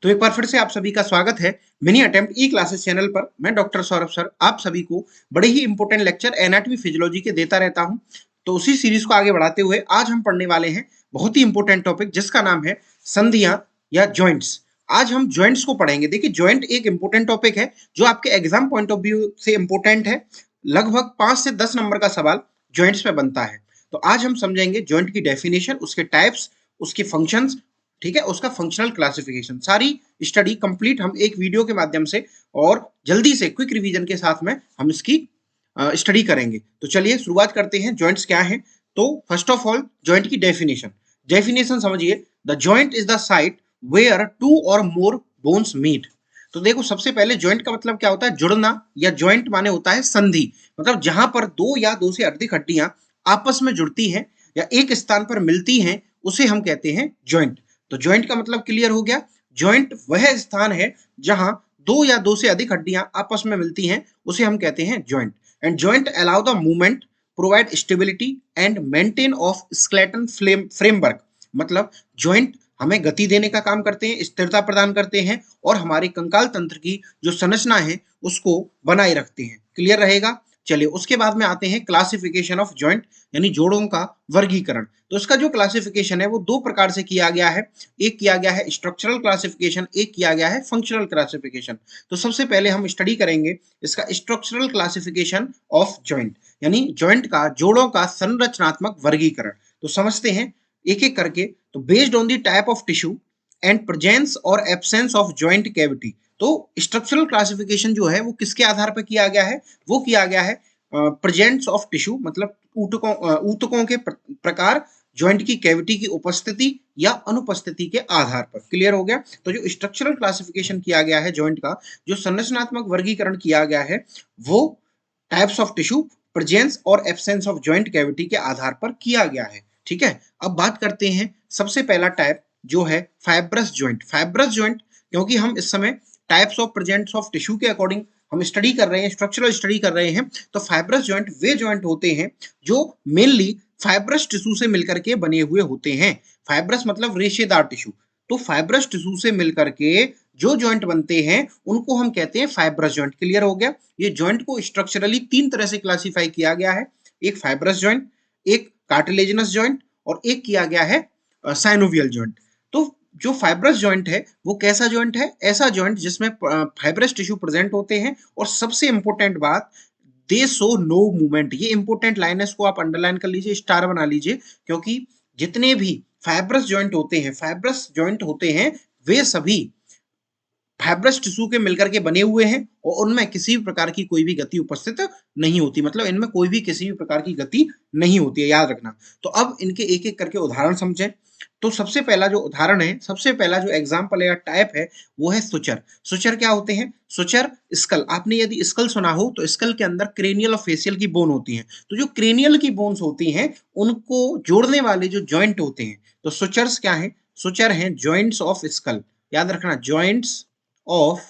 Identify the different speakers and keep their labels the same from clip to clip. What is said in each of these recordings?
Speaker 1: तो एक बार फिर से आप सभी का स्वागत है मिनी अटेम्प्ट ई क्लासेस चैनल पर। मैं डॉक्टर सौरभ सर आप सभी को बड़े ही इंपॉर्टेंट लेक्चर एनाटॉमी फिजियोलॉजी के देता रहता हूं। तो उसी सीरीज को आगे बढ़ाते हुए आज हम पढ़ने वाले हैं बहुत ही इंपॉर्टेंट टॉपिक जिसका नाम है संधियां या जॉइंट्स। आज हम जॉइंट्स को पढ़ेंगे। देखिए, जॉइंट एक इंपॉर्टेंट टॉपिक है जो आपके एग्जाम पॉइंट ऑफ व्यू से इंपॉर्टेंट है। लगभग 5 से 10 नंबर का सवाल जॉइंट्स पे बनता है। तो आज हम समझेंगे जॉइंट की डेफिनेशन, उसके टाइप्स, उसके फंक्शंस, ठीक है, उसका फंक्शनल क्लासिफिकेशन। सारी स्टडी कंप्लीट हम एक वीडियो के माध्यम से और जल्दी से क्विक रिवीजन के साथ में हम इसकी स्टडी करेंगे। तो चलिए शुरुआत करते हैं। जॉइंट्स क्या हैं? तो फर्स्ट ऑफ ऑल जॉइंट की डेफिनेशन। डेफिनेशन समझिए, the joint is the site where two or more bones meet. तो देखो, सबसे पहले जॉइंट का मतलब क्या होता है? जुड़ना, या जॉइंट माने होता है संधि। मतलब जहां पर दो या दो से अधिक हड्डियां आपस में जुड़ती हैं या एक स्थान पर मिलती हैं उसे हम कहते हैं जॉइंट। तो जॉइंट का मतलब क्लियर हो गया। जॉइंट वह स्थान है जहां दो या दो से अधिक हड्डियां आपस में मिलती हैं, उसे हम कहते हैं joint. And joint allow the movement, provide stability and maintain of skeleton framework. मतलब जॉइंट हमें गति देने का काम करते हैं, स्थिरता प्रदान करते हैं और हमारे कंकाल तंत्र की जो संरचना है उसको बनाए रखते हैं। क्लियर रहेगा? चलिए, उसके बाद में आते हैं क्लासिफिकेशन ऑफ जॉइंट, यानी जोड़ों का वर्गीकरण। तो इसका जो क्लासिफिकेशन है वो दो प्रकार से किया गया है। एक किया गया है स्ट्रक्चरल क्लासिफिकेशन, एक किया गया है फंक्शनल क्लासिफिकेशन। तो सबसे पहले हम स्टडी करेंगे इसका स्ट्रक्चरल क्लासिफिकेशन ऑफ जॉइंट, यानी जॉइंट का, जोड़ों का संरचनात्मक वर्गीकरण। तो समझते हैं एक एक करके। तो based on the type of tissue and presence और एब्सेंस ऑफ जॉइंट कैविटी। तो स्ट्रक्चरल क्लासिफिकेशन जो है वो किसके आधार पर किया गया है? वो किया गया है प्रेजेंस ऑफ टिश्यू, मतलब ऊतकों के प्रकार, जॉइंट की कैविटी की उपस्थिति या अनुपस्थिति के आधार पर। क्लियर हो गया? तो जो स्ट्रक्चरल क्लासिफिकेशन किया गया है जॉइंट का, जो संरचनात्मक वर्गीकरण किया गया है, वो टाइप्स ऑफ टिश्यू, प्रेजेंस और एब्सेंस ऑफ जॉइंट कैविटी के आधार पर किया गया है। ठीक है, अब बात करते हैं सबसे पहला टाइप जो है फाइब्रस जॉइंट। फाइब्रस जॉइंट, क्योंकि हम इस समय types of presence of tissue के अकॉर्डिंग हम स्टडी कर रहे हैं, स्ट्रक्चरल स्टडी कर रहे हैं। तो फाइब्रस जॉइंट वे जॉइंट होते हैं जो मेनली फाइब्रस टिश्यू से मिलकर के बने हुए होते हैं। फाइब्रस मतलब रेशेदार टिश्यू। तो फाइब्रस टिश्यू से मिलकर के जो जॉइंट बनते हैं उनको हम कहते हैं फाइब्रस जॉइंट। क्लियर हो गया? ये जॉइंट को स्ट्रक्चरली तीन तरह से क्लासिफाई किया गया है। एक फाइब्रस जॉइंट, एक कार्टिलेजिनस जॉइंट और एक किया गया है साइनोवियल जॉइंट। तो जो फाइब्रस जॉइंट है वो कैसा जॉइंट है? ऐसा जॉइंट जिसमें फाइब्रस टिश्यू प्रेजेंट होते हैं और सबसे इंपॉर्टेंट बात, दे शो नो मूवमेंट। ये इंपॉर्टेंट लाइन है, इसको आप अंडरलाइन कर लीजिए, स्टार बना लीजिए, क्योंकि जितने भी फाइब्रस जॉइंट होते हैं, फाइब्रस जॉइंट होते हैं, वे सभी फाइब्रस टिश्यू के मिलकर के बने हुए हैं और उनमें किसी भी प्रकार की कोई भी गति उपस्थित नहीं होती। मतलब इनमें कोई भी किसी भी प्रकार की गति नहीं होती है, याद रखना। तो अब इनके एक एक करके उदाहरण समझें। तो सबसे पहला जो उदाहरण है, सबसे पहला जो एग्जाम्पल या टाइप है वो है सुचर। सुचर क्या होते हैं? Suture skull. आपने यदि स्कल सुना हो तो स्कल के अंदर क्रेनियल और फेशियल की बोन होती है। तो जो क्रेनियल की बोन्स होती हैं उनको जोड़ने वाले जो जॉइंट होते हैं, तो सुचर्स क्या है? सुचर हैं जॉइंट्स ऑफ स्कल। याद रखना, जॉइंट्स ऑफ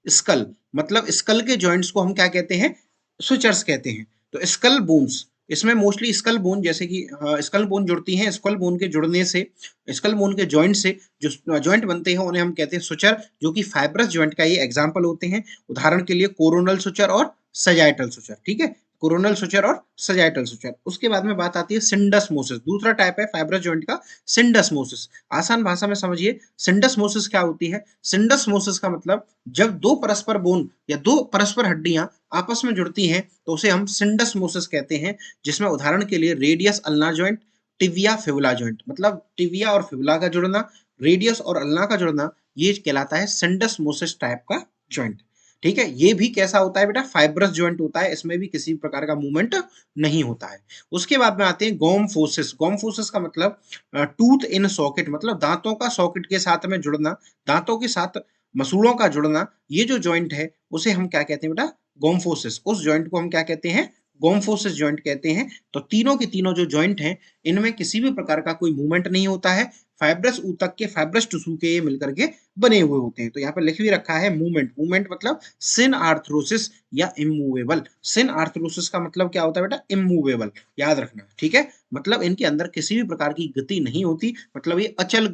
Speaker 1: स्कल, मतलब स्कल के जॉइंट्स को हम क्या कहते हैं? सुचर्स कहते हैं। तो स्कल बोन्स, इसमें मोस्टली स्कल बोन, जैसे कि स्कल बोन जुड़ती हैं, स्कल बोन के जुड़ने से, स्कल बोन के जॉइंट से जो जॉइंट बनते हैं उन्हें हम कहते हैं सुचर, जो कि फाइब्रस जॉइंट का ये एग्जांपल होते हैं। उदाहरण के लिए कोरोनल सुचर और सजाइटल सुचर। ठीक है, कोरोनल सुचर और सजाइटल सुचर। उसके बाद में बात आती है सिंडस्मोसिस। दूसरा टाइप है फाइब्रस जॉइंट का, सिंडस्मोसिस। आसान भाषा में समझिए, सिंडस्मोसिस क्या होती है? सिंडस्मोसिस का मतलब जब दो परस्पर बोन या दो परस्पर हड्डियां आपस में जुड़ती हैं तो उसे हम सिंडस्मोसिस कहते हैं। जिसमें उदाहरण के लिए radius ulnar joint, tibia fibula joint, मतलब टिविया और फिबुला का जुड़ना, रेडियस और अल्ना का जुड़ना, ये कहलाता है सिंडस्मोसिस टाइप का जॉइंट। ठीक है, ये भी कैसा होता है बेटा? फाइब्रस जॉइंट होता है, इसमें भी किसी प्रकार का मूवमेंट नहीं होता है। उसके बाद में आते हैं गोम्फोसिस। गोम्फोसिस का मतलब टूथ इन सॉकेट, मतलब दांतों का सॉकेट के साथ में जुड़ना, दांतों के साथ मसूड़ों का जुड़ना। ये जो जॉइंट है उसे हम क्या कहते हैं बेटा? गोम्फोसिस। उस जॉइंट को हम क्या कहते हैं? गोम्फोसिस जॉइंट कहते हैं। तो तीनों के तीनों जो जॉइंट हैं इनमें किसी भी प्रकार का कोई मूवमेंट नहीं होता है। फाइब्रस ऊतक के, फाइब्रस टिश्यू के ये मिलकर के बने हुए होते हैं। तो यहाँ पे लिख भी रखा है मूवमेंट। मूवमेंट मतलब सिन आर्थरोसिस या इमूवेबल। सिन आर्थरोसिस का मतलब क्या होता है बेटा? इमूवेबल। याद रखना, ठीक है। मतलब इनके अंदर किसी भी प्रकार की गति नहीं होती, मतलब ये अचल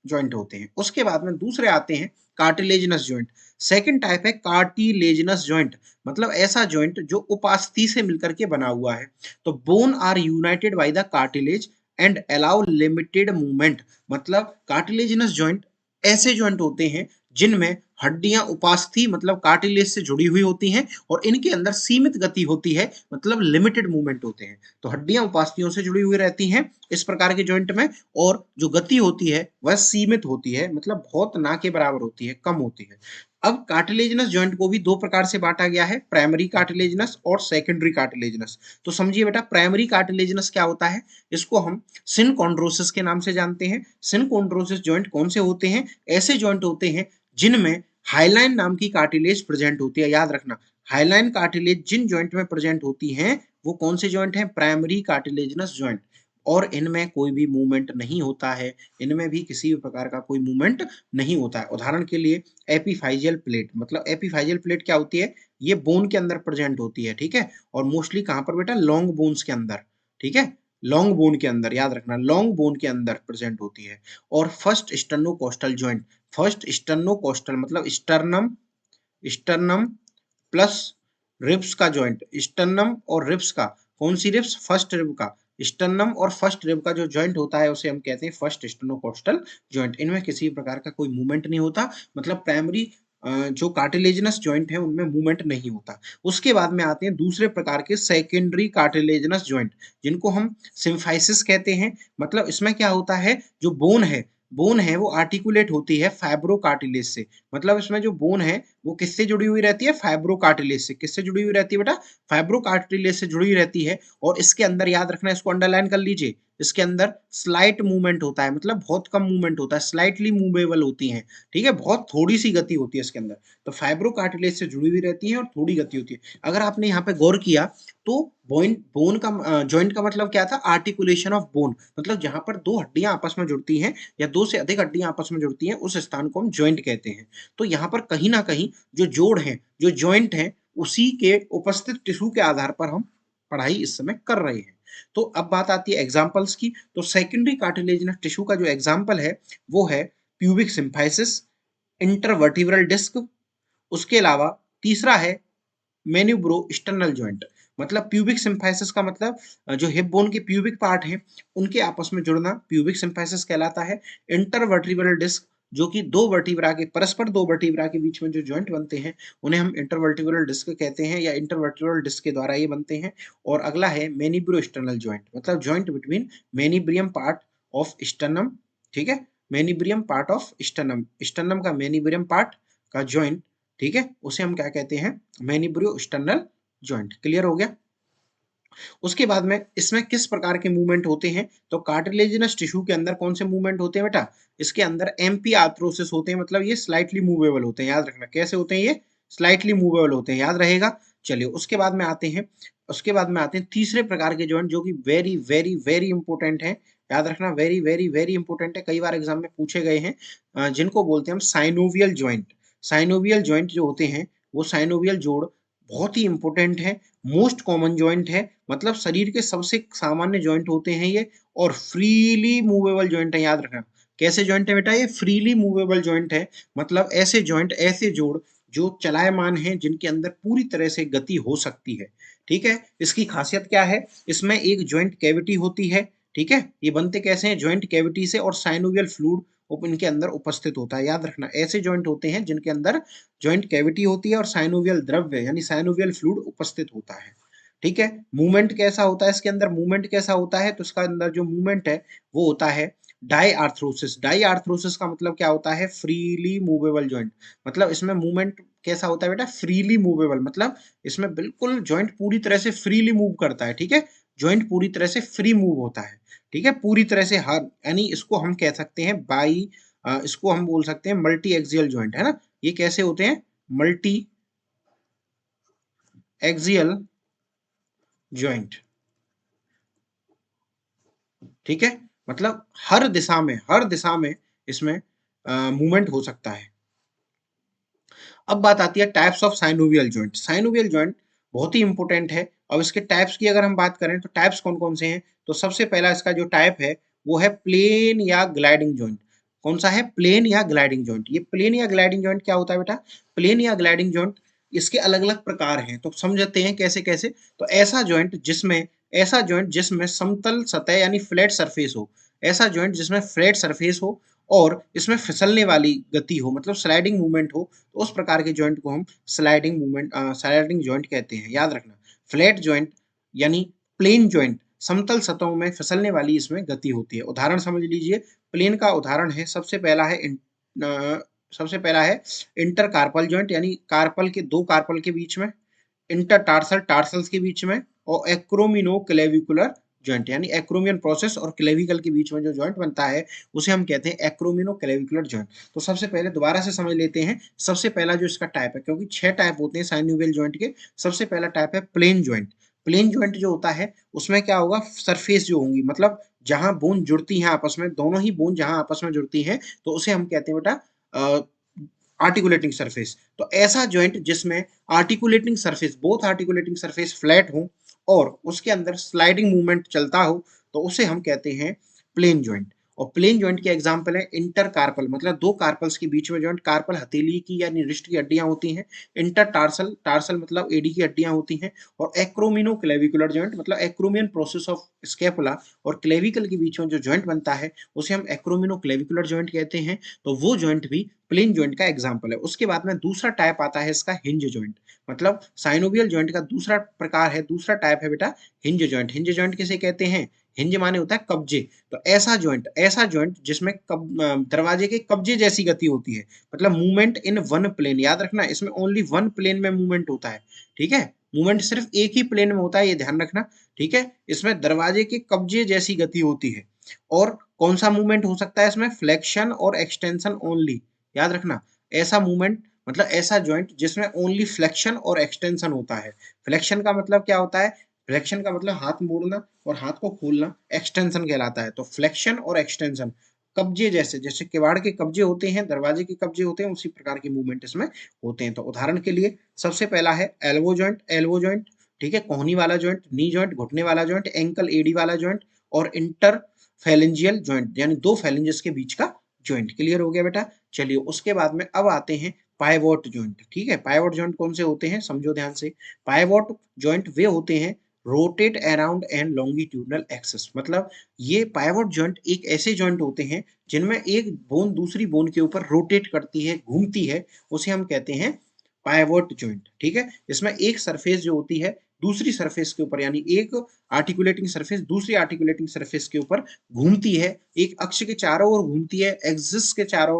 Speaker 1: जॉइंट होते हैं। उसके बाद में दूसरे आते हैं कार्टिलेजिनस जॉइंट। सेकंड टाइप है कार्टिलेजिनस जॉइंट, मतलब ऐसा जॉइंट जो उपास्थि से मिलकर के बना हुआ है। तो bone are united by the cartilage and allow limited movement, मतलब कार्टिलेजिनस जॉइंट ऐसे जॉइंट होते हैं जिनमें हड्डियां उपास्थि मतलब कार्टिलेज से जुड़ी हुई होती हैं और इनके अंदर सीमित गति होती है, मतलब लिमिटेड मूवमेंट होते हैं। तो हड्डियां उपास्थियों से जुड़ी हुई रहती हैं इस प्रकार के जॉइंट में, और जो गति होती है वह सीमित होती है, मतलब बहुत ना के बराबर होती है, कम होती है। अब कार्टिलेजिनस जॉइंट को भी दो प्रकार से बांटा गया है, प्राइमरी कार्टिलेजिनस और सेकेंडरी कार्टिलेजिनस। तो समझिए बेटा, प्राइमरी कार्टिलेजिनस क्या होता है, इसको हम सिनकॉन्ड्रोसिस के नाम से जानते हैं। सिनकॉन्ड्रोसिस जॉइंट कौन से होते हैं, ऐसे जॉइंट होते हैं जिनमें हाइलाइन नाम की कार्टिलेज प्रेजेंट होती है। याद रखना, हाइलाइन कार्टिलेज जिन जॉइंट में प्रेजेंट होती हैं वो कौन से जॉइंट हैं, प्राइमरी कार्टिलेजिनस जॉइंट। और इनमें कोई भी मूवमेंट नहीं होता है, इनमें भी किसी भी प्रकार का कोई मूवमेंट नहीं होता है। उदाहरण के लिए एपीफाइजियल प्लेट, मतलब एपीफाइजियल प्लेट क्या होती है, ये बोन के अंदर प्रेजेंट होती है, ठीक है, और मोस्टली कहां पर बेटा, लॉन्ग बोन्स के अंदर, ठीक है, लॉन्ग बोन के अंदर, याद रखना लॉन्ग बोन के अंदर प्रेजेंट होती है। और first sternocostal joint, first sternocostal मतलब स्टर्नम, स्टर्नम प्लस रिब्स का जॉइंट, स्टर्नम और रिब्स का, कौन सी रिब्स, फर्स्ट रिब का, स्टर्नम और फर्स्ट रिब का जो जॉइंट होता है उसे हम कहते हैं फर्स्ट स्टर्नोकोस्टल जॉइंट। इनमें किसी प्रकार का कोई मूवमेंट नहीं होता, मतलब प्राइमरी जो कार्टिलेजिनस जॉइंट है उनमें मूवमेंट नहीं होता। उसके बाद में आते हैं दूसरे प्रकार के सेकेंडरी कार्टिलेजिनस जॉइंट, जिनको हम सिम्फाइसिस कहते हैं। मतलब इसमें क्या होता है, जो बोन है, बोन है वो आर्टिकुलेट होती है फाइब्रो कार्टिलेज से, मतलब इसमें जो बोन है वो किससे जुड़ी हुई रहती है, फाइब्रो कार्टिलेज से। किससे जुड़ी हुई रहती है बेटा, फाइब्रो कार्टिलेज से जुड़ी रहती है। और इसके अंदर याद रखना, इसको अंडरलाइन कर लीजिए, इसके अंदर स्लाइट मूवमेंट होता है, मतलब बहुत कम मूवमेंट होता है, स्लाइटली मूवेबल होती है, ठीक है, बहुत थोड़ी सी गति होती है इसके अंदर। तो फाइब्रो कार्टिलेज से जुड़ी हुई रहती है और थोड़ी गति होती है। अगर आपने यहाँ पे गौर किया तो बोन बोन का जॉइंट का मतलब क्या था, आर्टिकुलेशन ऑफ बोन, मतलब जहां पर दो हड्डियां आपस में जुड़ती हैं या दो से अधिक हड्डियां आपस में जुड़ती हैं उस स्थान को हम जॉइंट कहते हैं। तो यहाँ पर कहीं ना कहीं जो जोड़ है, जो जॉइंट है, उसी के उपस्थित टिश्यू के आधार पर हम पढ़ाई इस समय कर रहे हैं। तो अब बात आती है एग्जाम्पल्स की। तो सेकेंडरी कार्टिलेजिनस टिश्यू का जो एग्जाम्पल है वो है प्यूबिक सिम्फाइसिस, इंटरवर्टिब्रल डिस्क, उसके अलावा तीसरा है मेन्यूब्रो स्टर्नल जॉइंट। मतलब प्यूबिक सिम्फाइसिस का मतलब जो हिप बोन के प्यूबिक पार्ट है उनके आपस में जुड़ना प्यूबिक सिम्फाइसिस कहलाता है। इंटरवर्टिब्रल डिस्क, जो कि दो वर्टिब्रा के परस्पर दो वर्टिब्रा के बीच में जो जॉइंट बनते हैं उन्हें हम इंटरवर्टिब्रल डिस्क कहते हैं या इंटरवर्टिब्रल डिस्क के द्वारा ये बनते हैं। और अगला है मेनिब्रो स्टर्नल जॉइंट, मतलब joint between manubrium part of sternum, ठीक है, manubrium part of sternum, sternum का मेनिब्रियम पार्ट का जॉइंट, ठीक है, उसे हम क्या कहते हैं, मेनिब्रियो स्टर्नल जॉइंट। क्लियर हो गया। उसके बाद में इसमें किस प्रकार के मूवमेंट होते हैं, तो कार्टिलेजिनस टिश्यू के अंदर कौन से मूवमेंट होते हैं बेटा, इसके अंदर एम्पी आर्थ्रोसिस होते हैं, मतलब ये स्लाइटली मूवेबल होते हैं। याद रखना कैसे होते हैं, ये स्लाइटली मूवेबल होते हैं, याद रहेगा। चलिए उसके बाद में आते हैं, उसके बाद में आते हैं तीसरे प्रकार के जॉइंट जो कि वेरी वेरी वेरी इंपॉर्टेंट है। याद रखना, वेरी वेरी वेरी इंपॉर्टेंट है, कई बार एग्जाम में पूछे गए हैं, जिनको बोलते हैं हम साइनोवियल जॉइंट। साइनोवियल जॉइंट जो होते हैं वो साइनोवियल जोड़ बहुत ही इंपॉर्टेंट है, मोस्ट कॉमन जॉइंट है, मतलब शरीर के सबसे सामान्य जॉइंट होते हैं ये, और फ्रीली मूवेबल जॉइंट है। याद रखना कैसे जॉइंट है बेटा, ये फ्रीली मूवेबल जॉइंट है, मतलब ऐसे जॉइंट, ऐसे जोड़ जो चलायमान हैं, जिनके अंदर पूरी तरह से गति हो सकती है, ठीक है। इसकी खासियत क्या है, इसमें एक जॉइंट कैविटी होती है, ठीक है, ये बनते कैसे हैं, जॉइंट कैविटी से, और साइनोवियल फ्लूइड इनके अंदर उपस्थित होता है। याद रखना ऐसे जॉइंट होते हैं जिनके अंदर जॉइंट कैविटी होती है और साइनोवियल द्रव्य यानी साइनोवियल फ्लूइड उपस्थित होता है, ठीक है। मूवमेंट कैसा होता है इसके अंदर, मूवमेंट कैसा होता है, तो इसका अंदर जो मूवमेंट है वो होता है डाई आर्थ्रोसिस। डाई आर्थ्रोसिस का मतलब क्या होता है, फ्रीली मूवेबल जॉइंट, मतलब इसमें मूवमेंट कैसा होता है बेटा, फ्रीली मूवेबल, मतलब इसमें बिल्कुल जॉइंट पूरी तरह से फ्रीली मूव करता है, ठीक है, जॉइंट पूरी तरह से फ्री मूव होता है, ठीक है, पूरी तरह से हर, यानी इसको हम कह सकते हैं बाई, इसको हम बोल सकते हैं मल्टी एक्सियल जॉइंट, है ना। ये कैसे होते हैं, मल्टी एक्सियल जॉइंट, ठीक है, मतलब हर दिशा में इसमें मूवमेंट हो सकता है। अब बात आती है types of synovial joint. Synovial joint बहुत ही इंपॉर्टेंट है। अब इसके टाइप्स की अगर हम बात करें तो टाइप्स कौन कौन से हैं, तो सबसे पहला इसका जो टाइप है वो है प्लेन या ग्लाइडिंग जॉइंट। कौन सा है, प्लेन या ग्लाइडिंग जॉइंट। ये प्लेन या ग्लाइडिंग जॉइंट क्या होता है बेटा, प्लेन या ग्लाइडिंग जॉइंट इसके अलग अलग प्रकार हैं, तो समझते हैं कैसे कैसे। तो ऐसा जॉइंट जिसमें समतल सतह यानी फ्लैट सरफेस हो, ऐसा जॉइंट जिसमें फ्लैट सरफेस हो और इसमें फिसलने वाली गति हो, मतलब स्लाइडिंग मूवमेंट हो, तो उस प्रकार के जॉइंट को हम स्लाइडिंग जॉइंट कहते हैं, याद रखना। फ्लैट जॉइंट यानी प्लेन जॉइंट, समतल सतहों में फिसलने वाली इसमें गति होती है। उदाहरण समझ लीजिए, प्लेन का उदाहरण है, सबसे पहला है इंटरकार्पल जॉइंट, यानी कार्पल के दो कार्पल के बीच में, इंटरटार्सल टार्सल्स के बीच में, और एक्रोमिनो क्लेविकुलर जॉइंट, यानी एक्रोमियन प्रोसेस और क्लेविकल के बीच में जो जॉइंट बनता है उसे हम कहते हैं एक्रोमिनो क्लेविकुलर जॉइंट। तो सबसे पहले दोबारा से समझ लेते हैं, सबसे पहला जो इसका टाइप है, क्योंकि 6 टाइप होते हैं साइनोवियल जॉइंट के। सबसे पहला टाइप है प्लेन जॉइंट। प्लेन जॉइंट जो होता है उसमें क्या होगा, सरफेस जो होंगी, मतलब जहां बोन जुड़ती हैं आपस में, दोनों ही बोन जहां आपस में जुड़ती हैं, तो उसे हम कहते हैं बेटा आर्टिकुलेटिंग सरफेस। तो ऐसा जॉइंट जिसमें बोथ आर्टिकुलेटिंग सरफेस फ्लैट हो और उसके अंदर स्लाइडिंग मूवमेंट चलता हो, तो उसे हम कहते हैं प्लेन जॉइंट। और प्लेन जॉइंट के एग्जांपल है इंटरकार्पल, मतलब दो कार्पल्स के बीच में जॉइंट, कार्पल हथेली की यानी रिस्ट की हड्डियां होती हैं, इंटरटार्सल टार्सल मतलब एडी की हड्डियां होती हैं, और एक्रोमिनो क्लेविकुलर जॉइंट मतलब एक्रोमियन प्रोसेस ऑफ स्कैपुला और क्लेविकल के बीच में जो जॉइंट बनता है उसे हम एक्रोमिनो क्लेविकुलर जॉइंट कहते हैं। तो वो जॉइंट भी प्लेन जॉइंट का एग्जांपल है। उसके बाद में दूसरा टाइप आता है इसका हिंज जॉइंट, मतलब साइनोवियल जॉइंट का दूसरा प्रकार है, दूसरा टाइप है बेटा हिंज जॉइंट। हिंज जॉइंट किसे कहते हैं, हिंज माने होता है कब्जे। तो ऐसा जॉइंट जिसमें दरवाजे के कब्जे जैसी गति होती है, मतलब मूवमेंट इन वन प्लेन, याद रखना इसमें ओनली वन प्लेन में मूवमेंट होता है, ठीक है, मूवमेंट सिर्फ एक ही प्लेन में होता है, ये ध्यान रखना, ठीक है। इसमें दरवाजे के कब्जे जैसी गति होती है। और कौन सा मूवमेंट हो सकता है इसमें, फ्लेक्शन और एक्सटेंशन ओनली, याद रखना। ऐसा मूवमेंट मतलब ऐसा जॉइंट जिसमें ओनली फ्लेक्शन और एक्सटेंशन होता है। फ्लेक्शन का मतलब क्या होता है, फ्लेक्शन का मतलब हाथ मोड़ना और हाथ को खोलना एक्सटेंशन कहलाता है। तो फ्लेक्शन और एक्सटेंशन कब्जे जैसे, जैसे किवाड़ के कब्जे होते हैं, दरवाजे के कब्जे होते हैं, उसी प्रकार के मूवमेंट इसमें होते हैं। तो उदाहरण के लिए सबसे पहला है एल्बो जॉइंट, ठीक है, कोहनी वाला जॉइंट, नी जॉइंट घुटने वाला जॉइंट, एंकल एडी वाला जॉइंट, और इंटर फैलेंजियल जॉइंट यानी दो फैलेंजेस के बीच का जॉइंट। क्लियर हो गया बेटा। चलिए उसके बाद में अब आते हैं पाइवोट जॉइंट, ठीक है। पाइवोट जॉइंट कौन से होते हैं, समझो ध्यान से। पाइवोट जॉइंट वे होते हैं rotate around and longitudinal axis, मतलब ये पाइवोट जॉइंट एक ऐसे जॉइंट होते हैं जिनमें एक बोन दूसरी बोन के ऊपर रोटेट करती है, घूमती है, उसे हम कहते हैं पाइवोट जॉइंट, ठीक है। इसमें एक सरफेस जो होती है दूसरी सरफेस के ऊपर, यानी एक आर्टिकुलेटिंग सरफेस दूसरी आर्टिकुलेटिंग सरफेस के ऊपर घूमती है, एक अक्ष के चारों ओर घूमती है, एक्सिस के चारों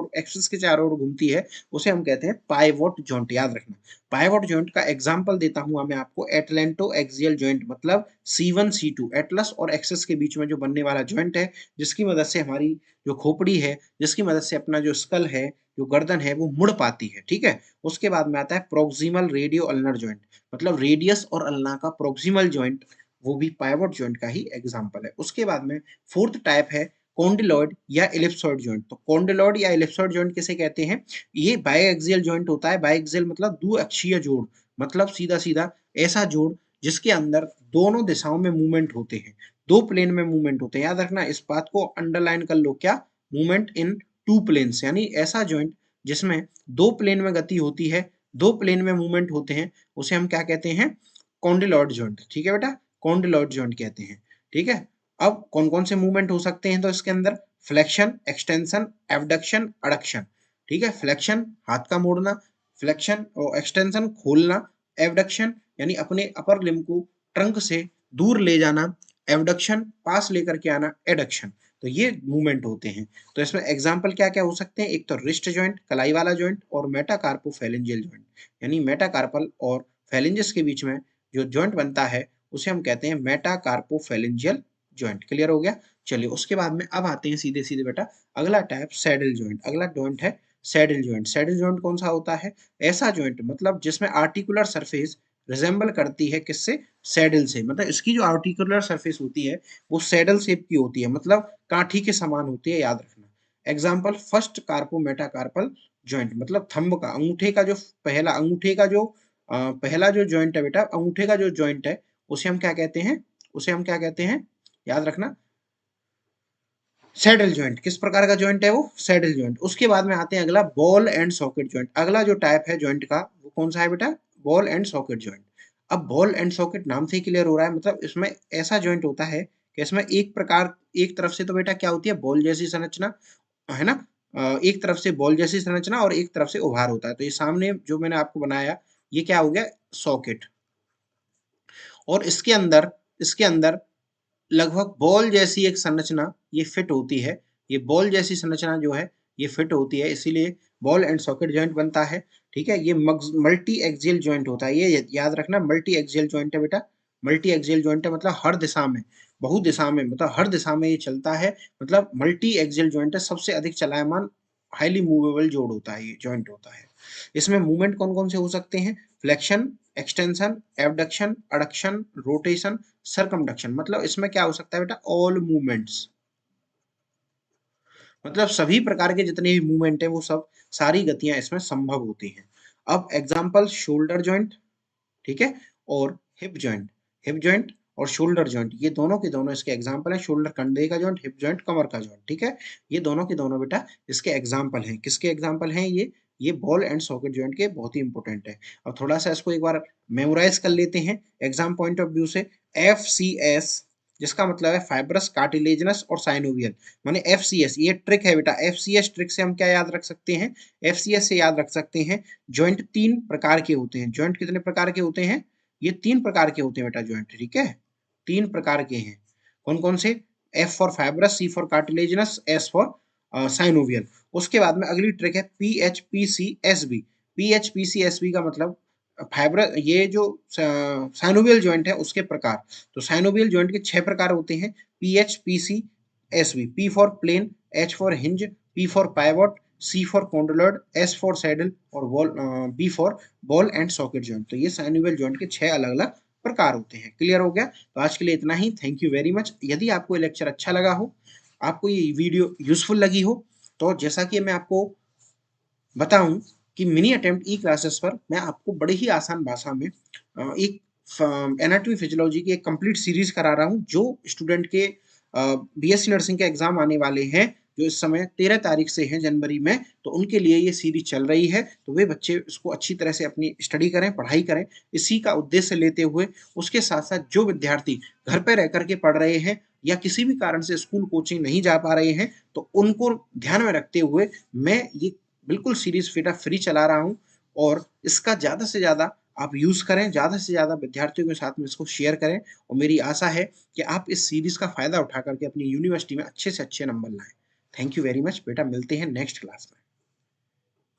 Speaker 1: ओर घूमती है, उसे हम कहते हैं पाइवोट जॉइंट, याद रखना। पाइवोट जॉइंट का एग्जांपल देता हूं मैं आपको, एटलेंटो एक्सियल जॉइंट, मतलब C1 C2 एटलस और एक्सिस के बीच में जो बनने वाला जॉइंट है, जिसकी मदद से हमारी जो खोपड़ी है, जिसकी मदद से अपना जो स्कल है, जो गर्दन है, वो मुड़ पाती है, ठीक है। उसके बाद में आता है प्रोक्सिमल रेडियो अल्नर जॉइंट, मतलब रेडियस और अल्ना का प्रोक्सिमल जॉइंट, वो भी पाइवोट जॉइंट का ही एग्जांपल है। उसके बाद में फोर्थ टाइप है कॉन्डिलॉइड या एलिप्सॉइड जॉइंट। तो कॉन्डिलॉइड या एलिप्सॉइड जॉइंट किसे कहते हैं, ये बायएक्सियल जॉइंट होता है। बायएक्सियल मतलब द्विअक्षीय जोड़, मतलब सीधा सीधा ऐसा जोड़ जिसके अंदर दोनों दिशाओं में मूवमेंट होते हैं, दो प्लेन में मूवमेंट होते हैं, याद रखना इस बात को, अंडरलाइन कर लो, क्या, मूवमेंट इन टू प्लेन्स, यानी ऐसा जॉइंट जिसमें दो प्लेन में गति होती है, दो प्लेन में मूवमेंट होते हैं, उसे हम क्या कहते हैं, कॉन्डिलॉइड जॉइंट, ठीक है बेटा, कॉन्डिलॉइड जॉइंट कहते हैं, ठीक है। अब कौन कौन से मूवमेंट हो सकते हैं, तो इसके अंदर फ्लेक्शन, एक्सटेंशन, एबडक्शन, अडक्शन, ठीक है। फ्लेक्शन हाथ का मोड़ना, फ्लेक्शन और एक्सटेंशन खोलना, एबडक्शन यानी अपने अपर लिम्ब को ट्रंक से दूर ले जाना, एबडक्शन पास लेकर के आना, एडक्शन। तो ये मूवमेंट होते हैं। तो इसमें एग्जाम्पल क्या क्या हो सकते हैं, एक तो रिस्ट जॉइंट कलाई वाला जॉइंट, और मेटाकार्पोफैलेंजियल जॉइंट, यानी मेटाकार्पल और फैलेंजेस के बीच में जो जॉइंट बनता है उसे हम कहते हैं मेटाकार्पोफैलेंजियल जॉइंट। क्लियर हो गया। चलिए उसके बाद में अब आते हैं सीधे सीधे बेटा अगला टाइप सैडल जॉइंट। अगला जॉइंट है सैडल जॉइंट। सैडल जॉइंट कौन सा होता है, ऐसा जॉइंट मतलब जिसमें आर्टिकुलर सरफेस रिजेंबल करती है किससे, सैडल से, मतलब इसकी जो आर्टिकुलर सरफेस होती है वो सैडल शेप की होती है, मतलब काठी के समान होती है, याद रखना। एग्जाम्पल फर्स्ट कार्पो मेटाकार्पल जॉइंट, मतलब थंब का, अंगूठे का जो पहला, अंगूठे का जो पहला जो जॉइंट है बेटा, अंगूठे का जो जॉइंट है उसे हम क्या कहते हैं, उसे हम क्या कहते हैं, याद रखना, सैडल जॉइंट किस प्रकार का जॉइंट है? वो सैडल जॉइंट। उसके बाद में आते हैं अगला बॉल एंड सॉकेट जॉइंट। अगला जो टाइप है जॉइंट का वो कौन सा है बेटा? Ball and socket joint. अब बॉल एंड सॉकेट नाम से ही क्लियर हो रहा है, मतलब इसमें ऐसा जॉइंट होता है कि इसमें एक तरफ से तो बेटा क्या होती है, बॉल जैसी संरचना, है ना? एक तरफ से बॉल जैसी संरचना और एक तरफ से उभार होता है। तो ये सामने जो मैंने आपको बनाया, ये क्या हो गया? सॉकेट। और इसके अंदर लगभग बॉल जैसी एक संरचना ये फिट होती है। ये बॉल जैसी संरचना जो है ये फिट होती है, इसीलिए बॉल एंड सॉकेट जॉइंट बनता है। ठीक है, ये मल्टी एक्सियल जॉइंट होता है। ये याद रखना, मल्टी एक्सियल जॉइंट है बेटा। मल्टी एक्सियल जॉइंट है मतलब हर दिशा में, बहु दिशा में, मतलब हर दिशा में ये चलता है। मतलब मल्टी एक्सियल जॉइंट है, सबसे अधिक चलायमान हाईली मूवेबल जोड़ होता है, ये जॉइंट होता है। इसमें मूवमेंट कौन कौन से हो सकते हैं? Flexion, extension, abduction, adduction, rotation, circumduction. मतलब इसमें क्या हो सकता है बेटा? ऑल मूवमेंट्स, मतलब सभी प्रकार के जितने भी मूवमेंट है वो सब, सारी गतियां इसमें संभव होती हैं। अब एग्जांपल शोल्डर जॉइंट, ठीक है, और हिप जॉइंट। हिप जॉइंट और शोल्डर जॉइंट ये दोनों के दोनों इसके एग्जांपल हैं। शोल्डर कंधे का जॉइंट, हिप जॉइंट कमर का जॉइंट। ठीक है, ये दोनों के दोनों बेटा इसके एग्जांपल हैं। किसके एग्जांपल हैं? ये बॉल एंड सॉकेट जॉइंट के बहुत ही इंपॉर्टेंट है। और थोड़ा सा इसको एक बार मेमोराइज कर लेते हैं एग्जाम पॉइंट ऑफ व्यू से। FCS जिसका मतलब है फाइब्रस, कार्टिलेजिनस और साइनोवियल, माने FCS ये ट्रिक है बेटा। FCS ट्रिक से हम क्या याद रख सकते हैं? FCS से याद रख सकते हैं जॉइंट 3 प्रकार के होते हैं। जॉइंट कितने प्रकार के होते हैं? ये 3 प्रकार के होते हैं बेटा जॉइंट। ठीक है, 3 प्रकार के हैं। कौन कौन से? F for fibrous, C for cartilaginous, S for synovial. उसके बाद में अगली ट्रिक है PHPCSB। PHPCSB का मतलब फाइबर, ये जो साइनोवियल जॉइंट है उसके प्रकार। तो साइनोवियल जॉइंट के 6 प्रकार होते हैं। PHPCSB, P for plane, H for hinge, P for pivot, C for condyloid, S for saddle और B for ball and socket joint. तो ये साइनोवियल जॉइंट के 6 अलग अलग प्रकार होते हैं। क्लियर हो गया? तो आज के लिए इतना ही। Thank you very much. यदि आपको ये लेक्चर अच्छा लगा हो, आपको ये वीडियो यूजफुल लगी हो, तो जैसा कि मैं आपको बताऊं कि मिनी अटेम्प्ट ई क्लासेस पर मैं आपको बड़े ही आसान भाषा में एक एनाटॉमी फिजियोलॉजी की एक कंप्लीट सीरीज करा रहा हूं, जो स्टूडेंट के BSc नर्सिंग के एग्जाम आने वाले हैं, जो इस समय 13 तारीख से हैं जनवरी में, तो उनके लिए ये सीरीज चल रही है। तो वे बच्चे इसको अच्छी तरह से अपनी स्टडी करें, पढ़ाई करें, इसी का उद्देश्य लेते हुए। उसके साथ साथ जो विद्यार्थी घर पर रह करके पढ़ रहे हैं या किसी भी कारण से स्कूल कोचिंग नहीं जा पा रहे हैं, तो उनको ध्यान में रखते हुए मैं ये बिल्कुल सीरीज बेटा फ्री चला रहा हूँ। और इसका ज़्यादा से ज़्यादा आप यूज़ करें, ज़्यादा से ज़्यादा विद्यार्थियों के साथ में इसको शेयर करें। और मेरी आशा है कि आप इस सीरीज का फ़ायदा उठा करके अपनी यूनिवर्सिटी में अच्छे से अच्छे नंबर लाएं। थैंक यू वेरी मच बेटा, मिलते हैं नेक्स्ट क्लास में।